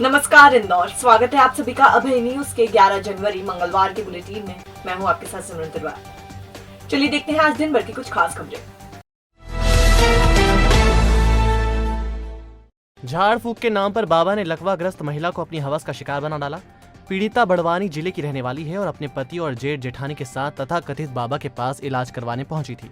नमस्कार इंदौर, स्वागत है आप सभी का अभय न्यूज के 11 जनवरी मंगलवार के बुलेटिन में। मैं हूं आपके साथ सिमरन तिवारी। चलिए देखते हैं आज दिन भर की कुछ खास खबरें। झाड़ फूक के नाम पर बाबा ने लकवाग्रस्त महिला को अपनी हवस का शिकार बना डाला। पीड़िता बड़वानी जिले की रहने वाली है और अपने पति और जेठ जेठानी के साथ तथा कथित बाबा के पास इलाज करवाने पहुंची थी।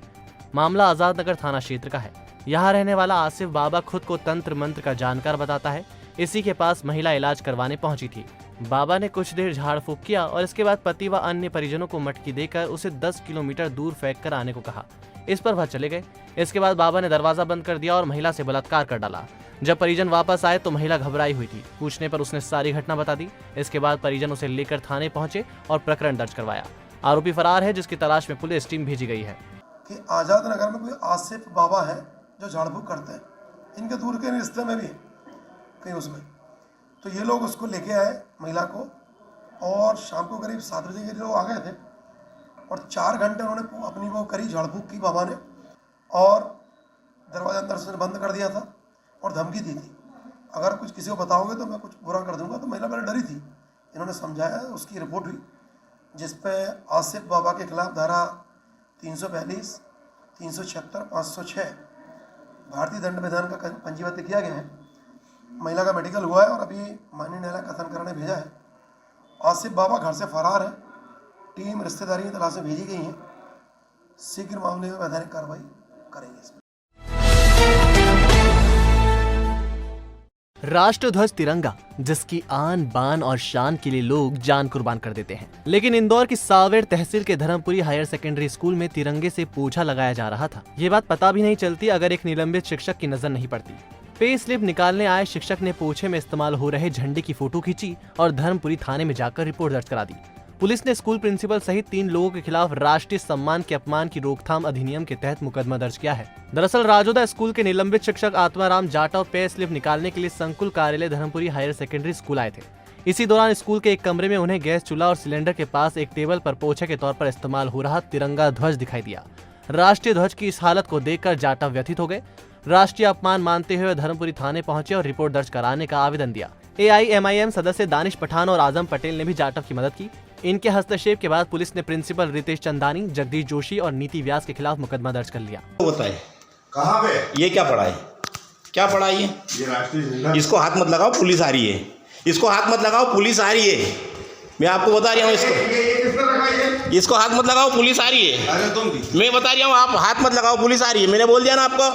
मामला आजाद नगर थाना क्षेत्र का है। यहाँ रहने वाला आसिफ बाबा खुद को तंत्र मंत्र का जानकार बताता है। इसी के पास महिला इलाज करवाने पहुंची थी। बाबा ने कुछ देर झाड़ फूक किया और इसके बाद पति व अन्य परिजनों को मटकी देकर उसे 10 किलोमीटर दूर फेंक कर आने को कहा। इस पर वह चले गए। इसके बाद बाबा ने दरवाजा बंद कर दिया और महिला से बलात्कार कर डाला। जब परिजन वापस आए तो महिला घबराई हुई थी। पूछने पर उसने सारी घटना बता दी। इसके बाद परिजन उसे लेकर थाने पहुंचे और प्रकरण दर्ज करवाया। आरोपी फरार है, जिसकी तलाश में पुलिस टीम भेजी गई है। कि आजाद नगर में कोई आसिफ बाबा है जो झाड़ फूक करते हैं। इनके दूर के रिश्ते में भी कहीं उसमें, तो ये लोग उसको लेके आए महिला को, और शाम को करीब 7 बजे के लोग आ गए थे और 4 घंटे उन्होंने अपनी वो करी झाड़ फूक की बाबा ने, और दरवाजा अंदर से बंद कर दिया था और धमकी दी थी, अगर कुछ किसी को बताओगे तो मैं कुछ बुरा कर दूंगा। तो महिला पहले डरी थी। इन्होंने समझाया, उसकी रिपोर्ट हुई जिसपे आसिफ बाबा के खिलाफ धारा 342, 376, 506 भारतीय दंड विधान का पंजीबद्ध किया गया है। महिला का मेडिकल हुआ है और अभी माननीय न्यायालय कथन कराने भेजा है। आसिफ बाबा घर से फरार है। टीम रिश्तेदारी की तलाश में भेजी गई है। शीघ्र मामले में वैधानिक कार्रवाई करेंगे। राष्ट्रध्वज तिरंगा, जिसकी आन बान और शान के लिए लोग जान कुर्बान कर देते हैं, लेकिन इंदौर की सावेर तहसील के धर्मपुरी हायर सेकेंडरी स्कूल में तिरंगे से पोछा लगाया जा रहा था। ये बात पता भी नहीं चलती अगर एक निलंबित शिक्षक की नजर नहीं पड़ती। पे स्लिप निकालने आए शिक्षक ने पोछे में इस्तेमाल हो रहे झंडे की फोटो खींची और धर्मपुरी थाने में जाकर रिपोर्ट दर्ज करा दी। पुलिस ने स्कूल प्रिंसिपल सहित 3 लोगों के खिलाफ राष्ट्रीय सम्मान के अपमान की रोकथाम अधिनियम के तहत मुकदमा दर्ज किया है। दरअसल राजोदा स्कूल के निलंबित शिक्षक आत्माराम जाटव पे स्लिप निकालने के लिए संकुल कार्यालय धर्मपुरी हायर सेकेंडरी स्कूल आए थे। इसी दौरान स्कूल के एक कमरे में उन्हें गैस चूल्हा और सिलेंडर के पास एक टेबल पर पोछे के तौर पर इस्तेमाल हो रहा तिरंगा ध्वज दिखाई दिया। राष्ट्रीय ध्वज की इस हालत को देखकर जाटव व्यथित हो गए। राष्ट्रीय अपमान मानते हुए धर्मपुरी थाने पहुंचे और रिपोर्ट दर्ज कराने का आवेदन दिया। AIMIM सदस्य दानिश पठान और आजम पटेल ने भी जाटव की मदद की। इनके हस्तक्षेप के बाद पुलिस ने प्रिंसिपल रितेश चंदानी, जगदीश जोशी और नीति व्यास के खिलाफ मुकदमा दर्ज कर लिया। बताए कहाँ पे ये क्या पढ़ा है? क्या पढ़ा है ये? राष्ट्रीय झंडा। इसको हाथ मत लगाओ, पुलिस आ रही है। इसको हाथ मत लगाओ, पुलिस आ रही है। मैं आपको बता रहा हूँ ये किसने रखा ये? इसको हाथ मत लगाओ, पुलिस आ रही है। अरे तुम मैं बता रहा हूँ, आप हाथ मत लगाओ, पुलिस आ रही है। मैंने बोल दिया ना आपको,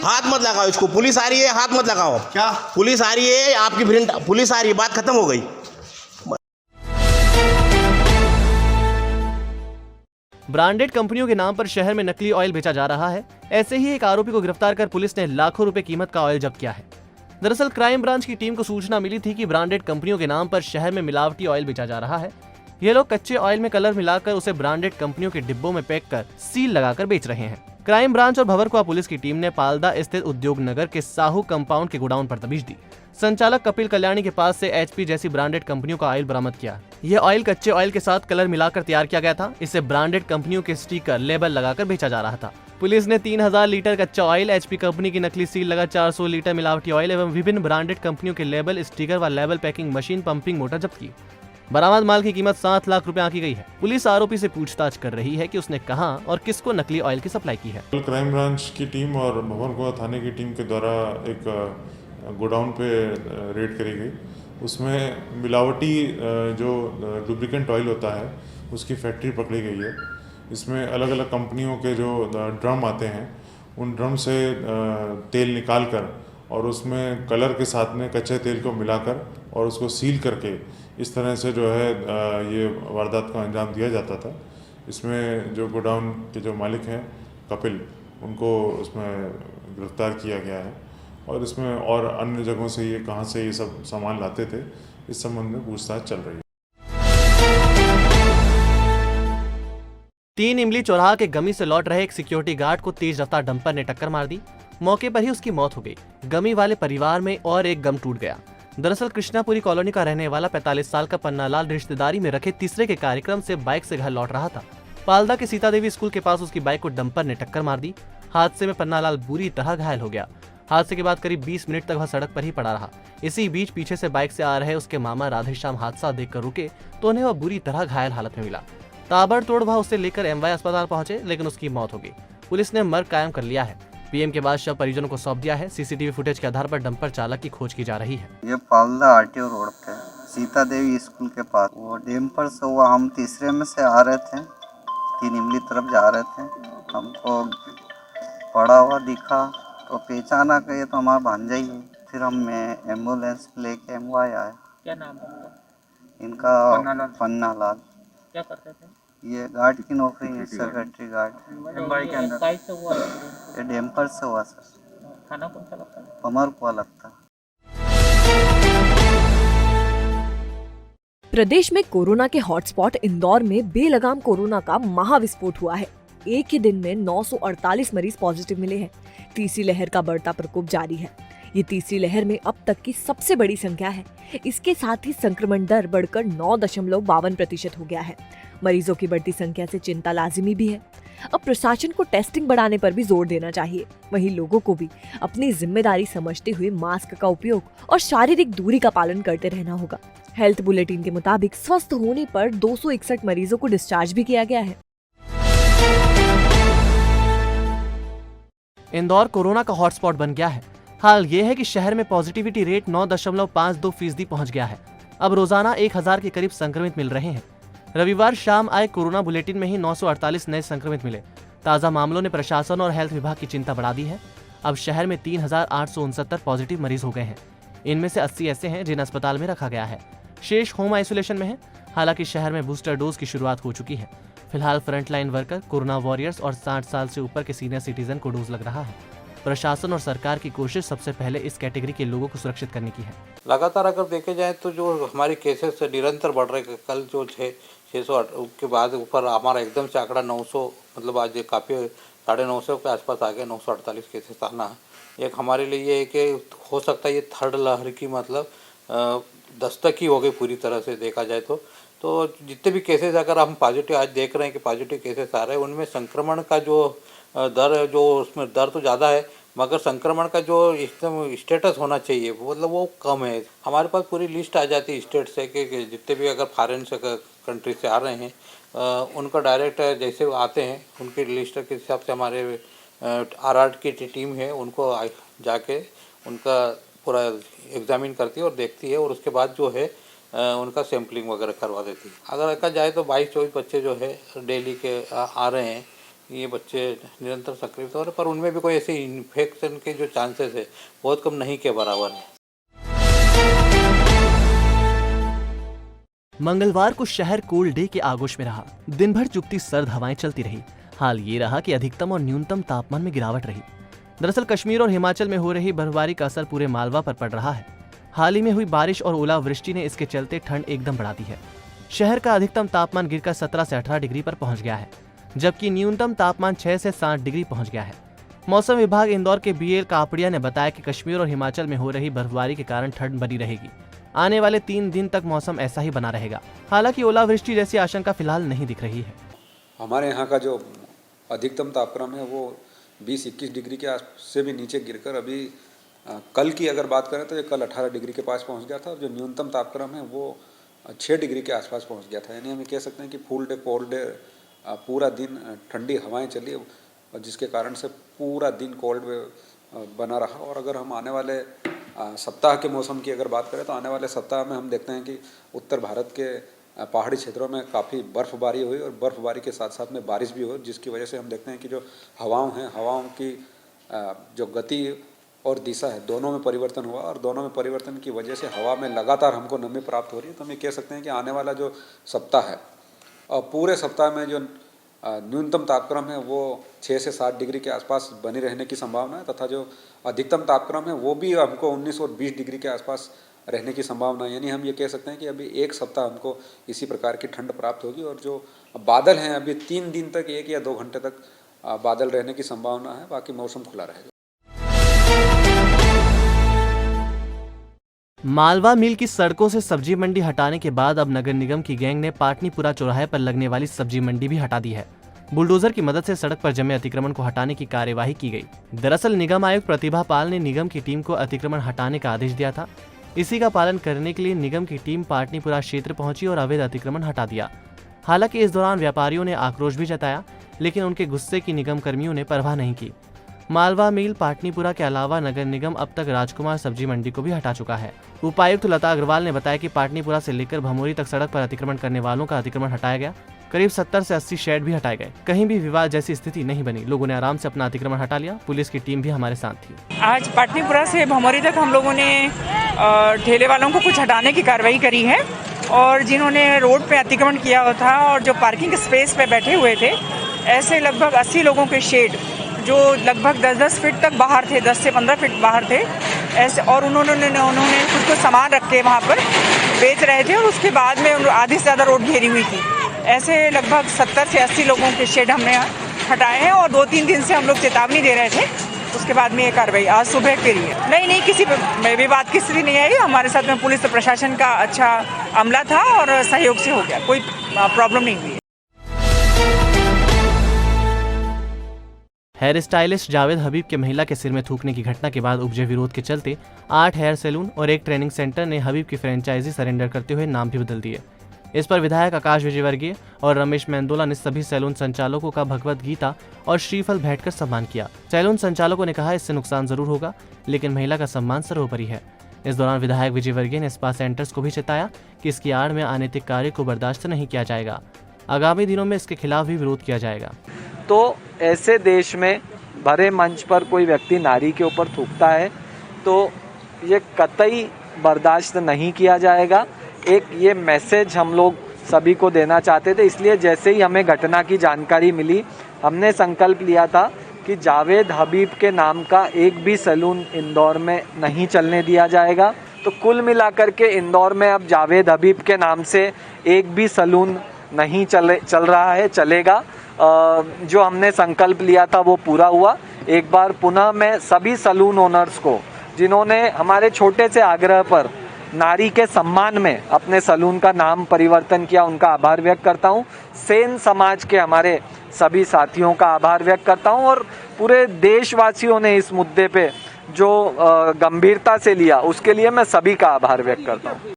हाथ मत लगाओ इसको, पुलिस आ रही है, हाथ मत लगाओ। क्या? पुलिस आ रही है, आपकी फ्रेंड पुलिस आ रही है, बात खत्म हो गई। ब्रांडेड कंपनियों के नाम पर शहर में नकली ऑयल बेचा जा रहा है। ऐसे ही एक आरोपी को गिरफ्तार कर पुलिस ने लाखों रुपए कीमत का ऑयल जब्त किया है। दरअसल क्राइम ब्रांच की टीम को सूचना मिली थी कि ब्रांडेड कंपनियों के नाम पर शहर में मिलावटी ऑयल बेचा जा रहा है। ये लोग कच्चे ऑयल में कलर मिलाकर उसे ब्रांडेड कंपनियों के डिब्बों में पैक कर सील लगाकर बेच रहे हैं। क्राइम ब्रांच और भंवरकुआ पुलिस की टीम ने पालदा स्थित उद्योग नगर के साहू कंपाउंड के गोडाउन पर दबिश दी। संचालक कपिल कल्याणी के पास से HP जैसी ब्रांडेड कंपनियों का ऑयल बरामद किया। यह ऑयल कच्चे ऑयल के साथ कलर मिलाकर तैयार किया गया था। इसे ब्रांडेड कंपनियों के स्टिकर, लेबल लगाकर बेचा जा रहा था। पुलिस ने 3000 लीटर कच्चा ऑयल, HP कंपनी की नकली सील लगा 400 लीटर मिलावटी ऑयल एवं विभिन्न ब्रांडेड कंपनियों के लेबल, स्टिकर व label packing machine, pumping motor जब्त की। बरामद माल की कीमत 7 लाख रुपए आंकी गई है। पुलिस आरोपी से पूछताछ कर रही है कि उसने कहां और किसको नकली ऑयल की सप्लाई की है। क्राइम ब्रांच की टीम और भंवरकुआ थाने की टीम के द्वारा एक गोडाउन पे रेड करी गई। उसमें मिलावटी जो लुब्रिकेंट ऑयल होता है उसकी फैक्ट्री पकड़ी गई है। इसमें अलग अलग कंपनियों के जो ड्रम आते हैं उन ड्रम से तेल निकाल कर और उसमें कलर के साथ में कच्चे तेल को मिलाकर और उसको सील करके इस तरह से जो है ये वारदात को अंजाम दिया जाता था। इसमें जो गोडाउन के जो मालिक हैं कपिल, उनको उसमें गिरफ्तार किया गया है और इसमें और अन्य जगहों से ये कहाँ से ये सब सामान लाते थे इस संबंध में पूछताछ चल रही है। 3 इमली चौराहा के गमी से लौट रहे एक सिक्योरिटी गार्ड को तेज रफ्तार डंपर ने टक्कर मार दी। मौके पर ही उसकी मौत हो गई। गमी वाले परिवार में और एक गम टूट गया। दरअसल कृष्णापुरी कॉलोनी का रहने वाला 45 साल का पन्नालाल रिश्तेदारी में रखे तीसरे के कार्यक्रम से बाइक से घर लौट रहा था। पालदा के सीता देवी स्कूल के पास उसकी बाइक को डंपर ने टक्कर मार दी। हादसे में पन्नालाल बुरी तरह घायल हो गया। हादसे के बाद करीब 20 मिनट तक वह सड़क पर ही पड़ा रहा। इसी बीच पीछे से बाइक से आ रहे उसके मामा राधेश्याम हादसा देखकर रुके तो उन्हें वह बुरी तरह घायल हालत में मिला। ताबड़तोड़ वह उसे लेकर एमवाई अस्पताल पहुंचे, लेकिन उसकी मौत हो गई। पुलिस ने मर्ग कायम कर लिया है। पीएम के बाद शव परिजनों को सौंप दिया है। सीसीटीवी फुटेज के आधार पर डंपर चालक की खोज की जा रही है। ये पालदा आरटीओ रोड पे सीता देवी स्कूल के पास वो डैम्पर से हुआ। हम तीसरे में से आ रहे थे, तीन इमली तरफ जा रहे थे, हमको पड़ा हुआ दिखा तो पहचाना कि ये तो हमारा भांजा ही है। फिर हम एम्बुलेंस लेके एमवाई आए। क्या नाम है उनका? इनका पन्ना लाल। क्या करते थे? ये गार्ड की नौकरी है, सेक्रेटरी गार्ड। एम्बाई के अंदर काई से हुआ? ये डैम्पर से हुआ सर। खाना कौन सा लगता है? कमर को लगता। प्रदेश में कोरोना के हॉटस्पॉट इंदौर में बेलगाम कोरोना का महाविस्फोट हुआ है। एक ही दिन में 948 मरीज पॉजिटिव मिले हैं। तीसरी लहर का बढ़ता प्रकोप जारी है। ये तीसरी लहर में अब तक की सबसे बड़ी संख्या है। इसके साथ ही संक्रमण दर बढ़कर 9.52% हो गया है। मरीजों की बढ़ती संख्या से चिंता लाजिमी भी है। अब प्रशासन को टेस्टिंग बढ़ाने पर भी जोर देना चाहिए। वहीं लोगों को भी अपनी जिम्मेदारी समझते हुए मास्क का उपयोग और शारीरिक दूरी का पालन करते रहना होगा। हेल्थ बुलेटिन के मुताबिक स्वस्थ होने पर 261 मरीजों को डिस्चार्ज भी किया गया है। इंदौर कोरोना का हॉटस्पॉट बन गया है। हाल ये है कि शहर में पॉजिटिविटी रेट 9.52% पहुंच गया है। अब रोजाना 1000 के करीब संक्रमित मिल रहे हैं। रविवार शाम आए कोरोना बुलेटिन में ही 948 नए संक्रमित मिले। ताजा मामलों ने प्रशासन और हेल्थ विभाग की चिंता बढ़ा दी है। अब शहर में 3869 पॉजिटिव मरीज हो गए हैं। इनमें से 80 ऐसे हैं जिन्हें अस्पताल में रखा गया है। शेष होम आइसोलेशन में है। हालांकि शहर में बूस्टर डोज की शुरुआत हो चुकी है। फिलहाल फ्रंटलाइन वर्कर, कोरोना वॉरियर्स और 60 साल से ऊपर के सीनियर सिटीजन को डोज लग रहा है। प्रशासन और सरकार की कोशिश सबसे पहले इस कैटेगरी के लोगों को सुरक्षित करने की है। लगातार अगर देखे जाए तो जो हमारे केसेस निरंतर बढ़ रहे, कल जो 600 के बाद ऊपर हमारा एकदम से आंकड़ा 900, मतलब आज काफ़ी 950 के आसपास आ गया। 948 केसेस आना एक हमारे लिए ये है कि हो सकता है ये थर्ड लहर की मतलब दस्तक ही हो गई पूरी तरह से देखा जाए तो जितने भी केसेस अगर हम पॉजिटिव आज देख रहे हैं कि पॉजिटिव केसेस आ रहे हैं, उनमें संक्रमण का जो दर है, जो उसमें दर तो ज़्यादा है मगर संक्रमण का जो एकदम स्टेटस होना चाहिए मतलब वो कम है। हमारे पास पूरी लिस्ट आ जाती है स्टेट से कि जितने भी अगर फॉरेन से कंट्री से आ रहे हैं उनका डायरेक्ट जैसे आते हैं उनकी लिस्ट के हिसाब से हमारे आरआर की टीम है, उनको जाके उनका पूरा एग्जामिन करती है और देखती है और उसके बाद जो है उनका सैम्पलिंग वगैरह करवा देती है। अगर देखा जाए तो 22-24 बच्चे जो है डेली के आ रहे हैं, ये बच्चे निरंतर संक्रमित हो रहे हैं, पर उनमें भी कोई ऐसे इन्फेक्शन के जो चांसेस है बहुत कम नहीं के बराबर है। मंगलवार को शहर कोल्ड डे के आगोश में रहा। दिन भर चुभती सर्द हवाएं चलती रही। हाल ये रहा कि अधिकतम और न्यूनतम तापमान में गिरावट रही। दरअसल कश्मीर और हिमाचल में हो रही बर्फबारी का असर पूरे मालवा पर पड़ रहा है। हाल ही में हुई बारिश और ओलावृष्टि ने इसके चलते ठंड एकदम बढ़ा दी है। शहर का अधिकतम तापमान गिरकर 17 से 18 डिग्री पर पहुंच गया है, जबकि न्यूनतम तापमान 6 से 7 डिग्री पहुंच गया है। मौसम विभाग इंदौर के बीएल कापड़िया ने बताया कि कश्मीर और हिमाचल में हो रही बर्फबारी के कारण ठंड बनी रहेगी। आने वाले 3 दिन तक मौसम ऐसा ही बना रहेगा। हालांकि ओलावृष्टि जैसी आशंका फिलहाल नहीं दिख रही है। हमारे यहाँ का जो अधिकतम तापक्रम है वो 20-21 डिग्री के से भी नीचे गिरकर अभी कल की अगर बात करें तो ये कल 18 डिग्री के पास पहुँच गया था। और जो न्यूनतम तापक्रम है वो 6 डिग्री के आसपास पहुँच गया था। यानी हम कह सकते हैं कि फुल डे कोल्ड डे पूरा दिन ठंडी हवाएं चली और जिसके कारण से पूरा दिन कोल्ड बना रहा। और अगर हम आने वाले सप्ताह के मौसम की अगर बात करें तो आने वाले सप्ताह में हम देखते हैं कि उत्तर भारत के पहाड़ी क्षेत्रों में काफ़ी बर्फ़बारी हुई और बर्फ़बारी के साथ साथ में बारिश भी हुई, जिसकी वजह से हम देखते हैं कि जो हवाओं की जो गति और दिशा है दोनों में परिवर्तन हुआ। और दोनों में परिवर्तन की वजह से हवा में लगातार हमको नमी प्राप्त हो रही है। तो हम ये कह सकते हैं कि आने वाला जो सप्ताह है और पूरे सप्ताह में जो न्यूनतम तापक्रम है वो 6 से 7 डिग्री के आसपास बनी रहने की संभावना है तथा जो अधिकतम तापक्रम है वो भी हमको 19 और 20 डिग्री के आसपास रहने की संभावना है। यानी हम ये कह सकते हैं कि अभी एक सप्ताह हमको इसी प्रकार की ठंड प्राप्त होगी। और जो बादल हैं अभी 3 दिन तक 1 या 2 घंटे तक बादल रहने की संभावना है, बाकी मौसम खुला रहेगा। मालवा मिल की सड़कों से सब्जी मंडी हटाने के बाद अब नगर निगम की गैंग ने पाटनीपुरा चौराहे पर लगने वाली सब्जी मंडी भी हटा दी है। बुलडोजर की मदद से सड़क पर जमे अतिक्रमण को हटाने की कार्यवाही की गई। दरअसल निगम आयुक्त प्रतिभा पाल ने निगम की टीम को अतिक्रमण हटाने का आदेश दिया था। इसी का पालन करने के लिए निगम की टीम पाटनीपुरा क्षेत्र पहुंची और अवैध अतिक्रमण हटा दिया। हालांकि इस दौरान व्यापारियों ने आक्रोश भी जताया, लेकिन उनके गुस्से की निगम कर्मियों ने परवाह नहीं की। मालवा मिल पाटनीपुरा के अलावा नगर निगम अब तक राजकुमार सब्जी मंडी को भी हटा चुका है। उपायुक्त लता अग्रवाल ने बताया कि पाटनीपुरा से लेकर भमोरी तक सड़क पर अतिक्रमण करने वालों का अतिक्रमण हटाया गया। करीब 70 से 80 शेड भी हटाए गए। कहीं भी विवाद जैसी स्थिति नहीं बनी। लोगों ने आराम से अपना अतिक्रमण हटा लिया। पुलिस की टीम भी हमारे साथ थी। आज पाटनीपुरा से भमोरी तक हम लोगों ने ठेले वालों को कुछ हटाने की कार्रवाई करी है और जिन्होंने रोड पे अतिक्रमण किया हुआ था और जो पार्किंग स्पेस पे बैठे हुए थे, ऐसे लगभग 80 लोगों के शेड जो लगभग 10-10 फीट तक बाहर थे, 10 से 15 फीट बाहर थे ऐसे, और उन्होंने कुछ सामान रख के वहाँ पर बेच रहे थे और उसके बाद में आधी से ज़्यादा रोड घेरी हुई थी। ऐसे लगभग 70 से 80 लोगों के शेड हमने हटाए हैं और 2-3 दिन से हम लोग चेतावनी दे रहे थे। उसके बाद में ये कार्रवाई आज सुबह करी है। नहीं, किसी विवाद की स्थिति नहीं आई। हमारे साथ में पुलिस प्रशासन का अच्छा अमला था और सहयोग से हो गया, कोई प्रॉब्लम नहीं हुई। हेयर स्टाइलिस्ट जावेद हबीब के महिला के सिर में थूकने की घटना के बाद उपजे विरोध के चलते 8 हेयर सैलून और एक ट्रेनिंग सेंटर ने हबीब की फ्रेंचाइजी सरेंडर करते हुए नाम भी बदल दिए। इस पर विधायक आकाश विजयवर्गीय और रमेश मेंदोला ने सभी सैलून संचालकों का भगवत गीता और श्रीफल भेंटकर सम्मान किया। सैलून संचालकों ने कहा, इससे नुकसान जरूर होगा, लेकिन महिला का सम्मान सर्वोपरि है। इस दौरान विधायक विजयवर्गीय ने स्पा सेंटर्स को भी चेताया कि इसकी आड़ में अनैतिक कार्य को बर्दाश्त नहीं किया जाएगा। आगामी दिनों में इसके खिलाफ भी विरोध किया जाएगा। तो ऐसे देश में भरे मंच पर कोई व्यक्ति नारी के ऊपर थूकता है तो ये कतई बर्दाश्त नहीं किया जाएगा। एक ये मैसेज हम लोग सभी को देना चाहते थे, इसलिए जैसे ही हमें घटना की जानकारी मिली, हमने संकल्प लिया था कि जावेद हबीब के नाम का एक भी सैलून इंदौर में नहीं चलने दिया जाएगा। तो कुल मिलाकर के इंदौर में अब जावेद हबीब के नाम से एक भी सैलून नहीं चल रहा है, चलेगा। जो हमने संकल्प लिया था वो पूरा हुआ। एक बार पुनः मैं सभी सैलून ओनर्स को, जिन्होंने हमारे छोटे से आग्रह पर नारी के सम्मान में अपने सैलून का नाम परिवर्तन किया, उनका आभार व्यक्त करता हूँ। सेन समाज के हमारे सभी साथियों का आभार व्यक्त करता हूँ और पूरे देशवासियों ने इस मुद्दे पे जो गंभीरता से लिया, उसके लिए मैं सभी का आभार व्यक्त करता हूँ।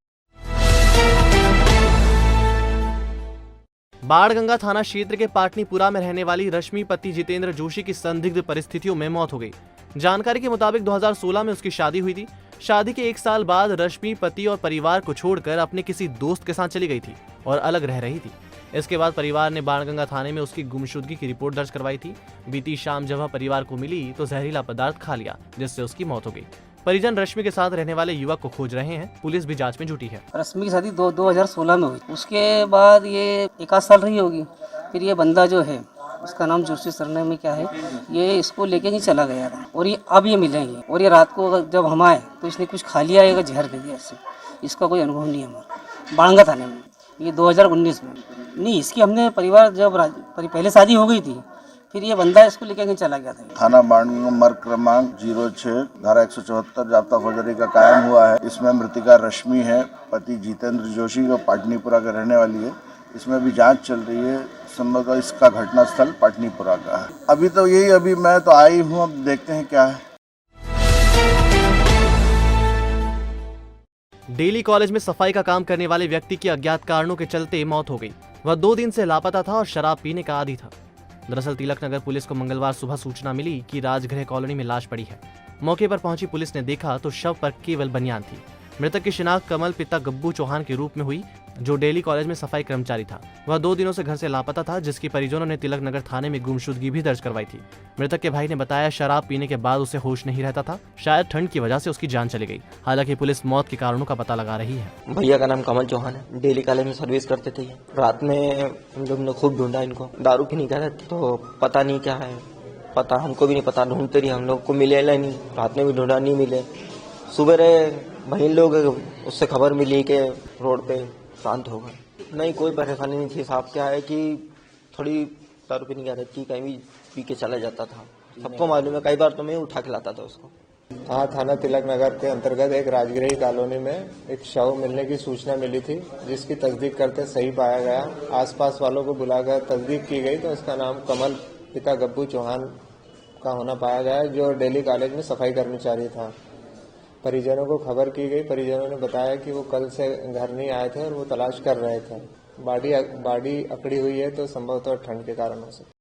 बाणगंगा थाना क्षेत्र के पाटनीपुरा में रहने वाली रश्मि पति जितेंद्र जोशी की संदिग्ध परिस्थितियों में मौत हो गई। जानकारी के मुताबिक 2016 में उसकी शादी हुई थी। शादी के 1 साल बाद रश्मि पति और परिवार को छोड़कर अपने किसी दोस्त के साथ चली गई थी और अलग रह रही थी। इसके बाद परिवार ने बाणगंगा थाने में उसकी गुमशुदगी की रिपोर्ट दर्ज करवाई थी। बीती शाम जब वह परिवार को मिली तो जहरीला पदार्थ खा लिया, जिससे उसकी मौत हो गई। परिजन रश्मि के साथ रहने वाले युवक को खोज रहे हैं। पुलिस भी जांच में जुटी है। रश्मि की शादी 2016 में हुई। उसके बाद ये 1 साल रही होगी। फिर ये बंदा जो है, उसका नाम जोशी सरनेम में क्या है, ये इसको लेके ही चला गया था और ये अब ये मिलेंगे। और ये रात को जब हम आए तो इसने कुछ खा लिया या जहर दे दिया। इससे इसका कोई अनुभव नहीं है हमारा। बाणगंगा थाने में ये 2019 में नहीं, इसकी हमने परिवार जब पहले शादी हो गई थी, फिर ये बंदा इसको लेके कहीं चला गया था। थाना बाणगंगा मर्ग क्रमांक 06 धारा 174 जाब्ता फौजदारी का कायम हुआ है। इसमें मृतिका रश्मि है, पति जितेंद्र जोशी जो पाटनीपुरा का रहने वाली है। इसमें भी जांच चल रही है। संभवतः इसका घटनास्थल पाटनीपुरा का है। अभी तो यही, अभी मैं तो आई हूँ, अब देखते हैं क्या है। डेली कॉलेज में सफाई का काम करने वाले व्यक्ति की अज्ञात कारणों के चलते मौत हो गई। वह 2 दिन से लापता था और शराब पीने का आदी था। दरअसल तिलक नगर पुलिस को मंगलवार सुबह सूचना मिली कि राजगृह कॉलोनी में लाश पड़ी है। मौके पर पहुंची पुलिस ने देखा तो शव पर केवल बनियान थी। मृतक की शिनाख्त कमल पिता गब्बू चौहान के रूप में हुई, जो डेली कॉलेज में सफाई कर्मचारी था। वह 2 दिनों से घर से लापता था, जिसकी परिजनों ने तिलक नगर थाने में गुमशुदगी भी दर्ज करवाई थी। मृतक के भाई ने बताया, शराब पीने के बाद उसे होश नहीं रहता था। शायद ठंड की वजह से उसकी जान चली गई। हालांकि पुलिस मौत के कारणों का पता लगा रही है। भैया का नाम कमल चौहान है, डेली कॉलेज में सर्विस करते थे। रात में हम लोग ने खूब ढूंढा इनको, दारू पीने का था तो पता नहीं क्या है, पता हमको भी नहीं पता। ढूंढते रही, हम लोग को मिले नहीं। रात में भी ढूंढा, नहीं मिले। सुबह वहीं लोग उससे खबर मिली कि रोड पे शांत हो गए। नहीं, कोई परेशानी नहीं थी साहब। क्या है कि थोड़ी दारू पीने की आदत थी, कहीं भी पी के चला जाता था। सबको मालूम है, कई बार तो मैं उठा के लाता था उसको। हाँ, थाना तिलक नगर के अंतर्गत एक राजगिरी कॉलोनी में एक शव मिलने की सूचना मिली थी, जिसकी तस्दीक करते सही पाया गया। आसपास वालों को बुलाकर तस्दीक की गई तो उसका नाम कमल पिता गब्बू चौहान का होना पाया गया, जो डेली कॉलेज में सफाई कर्मचारी था। परिजनों को खबर की गई। परिजनों ने बताया कि वो कल से घर नहीं आए थे और वो तलाश कर रहे थे। बॉडी अकड़ी हुई है तो संभवतः ठंड के कारण हो सकता है।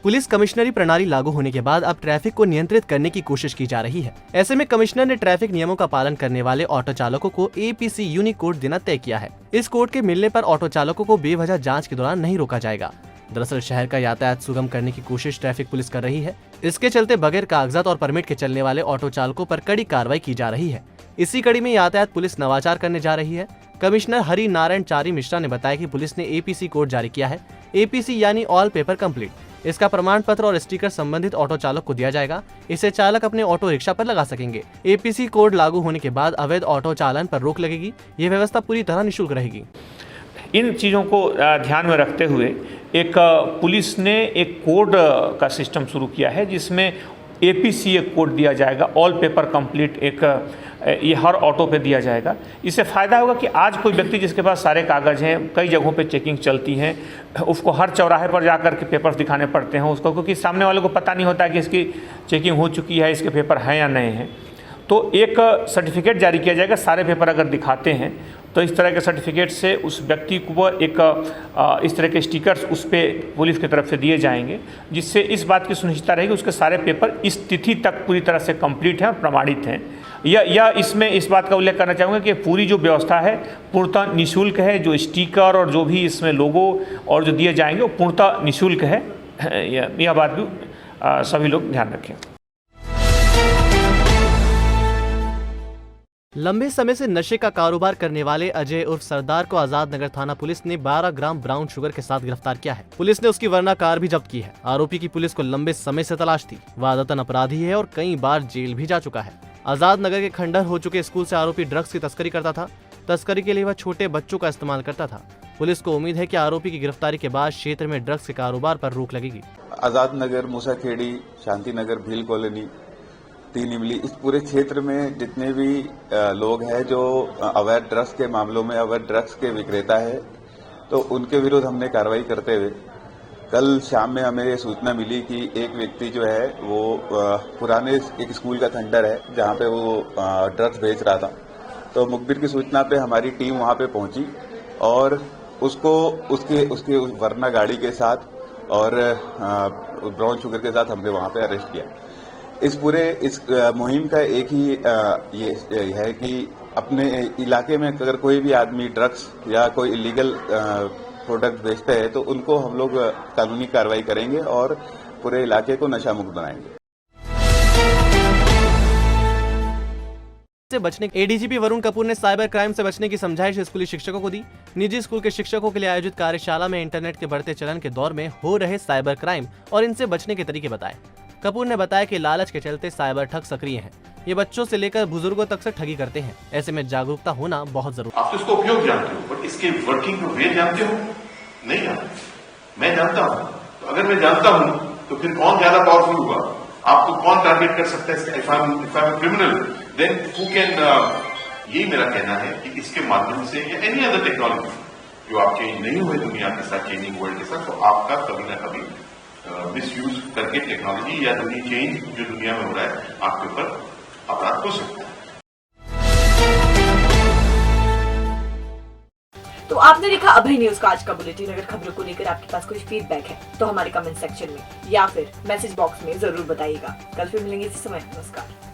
पुलिस कमिश्नरी प्रणाली लागू होने के बाद अब ट्रैफिक को नियंत्रित करने की कोशिश की जा रही है। ऐसे में कमिश्नर ने ट्रैफिक नियमों का पालन करने वाले ऑटो चालकों को APC यूनिक कोड देना तय किया है। इस कोड के मिलने पर ऑटो चालकों को बेवजह जांच के दौरान नहीं रोका जाएगा। दरअसल शहर का यातायात सुगम करने की कोशिश ट्रैफिक पुलिस कर रही है। इसके चलते बगैर कागजात और परमिट के चलने वाले ऑटो चालकों पर कड़ी कार्रवाई की जा रही है। इसी कड़ी में यातायात पुलिस नवाचार करने जा रही है। कमिश्नर हरि नारायण चारी मिश्रा ने बताया कि पुलिस ने APC कोड जारी किया है। APC यानी ऑल पेपर कंप्लीट। इसका प्रमाण पत्र और स्टिकर संबंधित ऑटो चालक को दिया जाएगा। इसे चालक अपने ऑटो रिक्शा पर लगा सकेंगे। APC कोड लागू होने के बाद अवैध ऑटो चालन पर रोक लगेगी। ये व्यवस्था पूरी तरह निःशुल्क रहेगी। इन चीज़ों को ध्यान में रखते हुए एक पुलिस ने एक कोड का सिस्टम शुरू किया है, जिसमें APC एक कोड दिया जाएगा, ऑल पेपर कंप्लीट ये हर ऑटो पे दिया जाएगा। इससे फ़ायदा होगा कि आज कोई व्यक्ति जिसके पास सारे कागज़ हैं, कई जगहों पे चेकिंग चलती है, उसको हर चौराहे पर जाकर के पेपर्स दिखाने पड़ते हैं उसको, क्योंकि सामने वाले को पता नहीं होता कि इसकी चेकिंग हो चुकी है, इसके पेपर हैं या नहीं हैं। तो एक सर्टिफिकेट जारी किया जाएगा। सारे पेपर अगर दिखाते हैं तो इस तरह के सर्टिफिकेट से उस व्यक्ति को एक इस तरह के स्टिकर्स उस पर पुलिस की तरफ से दिए जाएंगे, जिससे इस बात की सुनिश्चितता रहेगी उसके सारे पेपर इस तिथि तक पूरी तरह से कंप्लीट हैं और प्रमाणित हैं। या इसमें इस बात का उल्लेख करना चाहूँगा कि पूरी जो व्यवस्था है पूर्णतः निःशुल्क है। जो स्टिकर और जो भी इसमें लोगो और जो दिए जाएंगे वो पूर्णतः निःशुल्क है। यह बात भी सभी लोग ध्यान रखें। लंबे समय से नशे का कारोबार करने वाले अजय उर्फ सरदार को आजाद नगर थाना पुलिस ने 12 ग्राम ब्राउन शुगर के साथ गिरफ्तार किया है। पुलिस ने उसकी वरना कार भी जब्त की है। आरोपी की पुलिस को लंबे समय से तलाश थी। वह आदतन अपराधी है और कई बार जेल भी जा चुका है। आजाद नगर के खंडहर हो चुके स्कूल से आरोपी ड्रग्स की तस्करी करता था। तस्करी के लिए वह छोटे बच्चों का इस्तेमाल करता था। पुलिस को उम्मीद है कि आरोपी की गिरफ्तारी के बाद क्षेत्र में ड्रग्स के कारोबार पर रोक लगेगी। आजाद नगर, मूसाखेड़ी, शांति नगर, भील कॉलोनी, 3 इमली, इस पूरे क्षेत्र में जितने भी लोग हैं जो अवैध ड्रग्स के मामलों में अवैध ड्रग्स के विक्रेता है, तो उनके विरुद्ध हमने कार्रवाई करते हुए कल शाम में हमें ये सूचना मिली कि एक व्यक्ति जो है वो पुराने एक स्कूल का खंडहर है जहाँ पे वो ड्रग्स बेच रहा था। तो मुखबिर की सूचना पे हमारी टीम वहाँ पे पहुँची और उसको उसके वरना गाड़ी के साथ और ब्राउन शुगर के साथ हमने वहाँ पे अरेस्ट किया। इस मुहिम का एक ही ये है कि अपने इलाके में अगर कोई भी आदमी ड्रग्स या कोई इलीगल प्रोडक्ट बेचते हैं तो उनको हम लोग कानूनी कार्रवाई करेंगे और पूरे इलाके को नशा मुक्त बनाएंगे। से बचने ADGP वरुण कपूर ने साइबर क्राइम से बचने की समझाइश स्कूली शिक्षकों को दी। निजी स्कूल के शिक्षकों के लिए आयोजित कार्यशाला में इंटरनेट के बढ़ते चलन के दौर में हो रहे साइबर क्राइम और इनसे बचने के तरीके बताए। कपूर ने बताया कि लालच के चलते साइबर ठग सक्रिय हैं। ये बच्चों से लेकर बुजुर्गों तक से ठगी करते हैं। ऐसे में जागरूकता होना बहुत जरूरी। आप तो इसका उपयोग जानते हो, बट इसके वर्किंग का वे जानते हो? नहीं जानते। मैं जानता हूँ। तो अगर मैं जानता हूँ तो फिर कौन ज्यादा पावरफुल हुआ? आपको कौन टारगेट कर सकता है? If I am criminal then who can? यही मेरा कहना है कि इसके माध्यम से या एनी अदर टेक्नोलॉजी जो आप चेंज नहीं हुए दुनिया के साथ, चेंजिंग वर्ल्ड के साथ, तो आपका कभी ना कभी मिसयूज करके टेक्नोलॉजी या दुनिया चेंज जो दुनिया में हो रहा है आपके ऊपर अपराध हो सकता है। तो आपने देखा अभय न्यूज का आज का बुलेटिन। अगर खबरों को लेकर आपके पास कोई फीडबैक है तो हमारे कमेंट सेक्शन में या फिर मैसेज बॉक्स में जरूर बताइएगा। कल फिर मिलेंगे इसी समय। नमस्कार।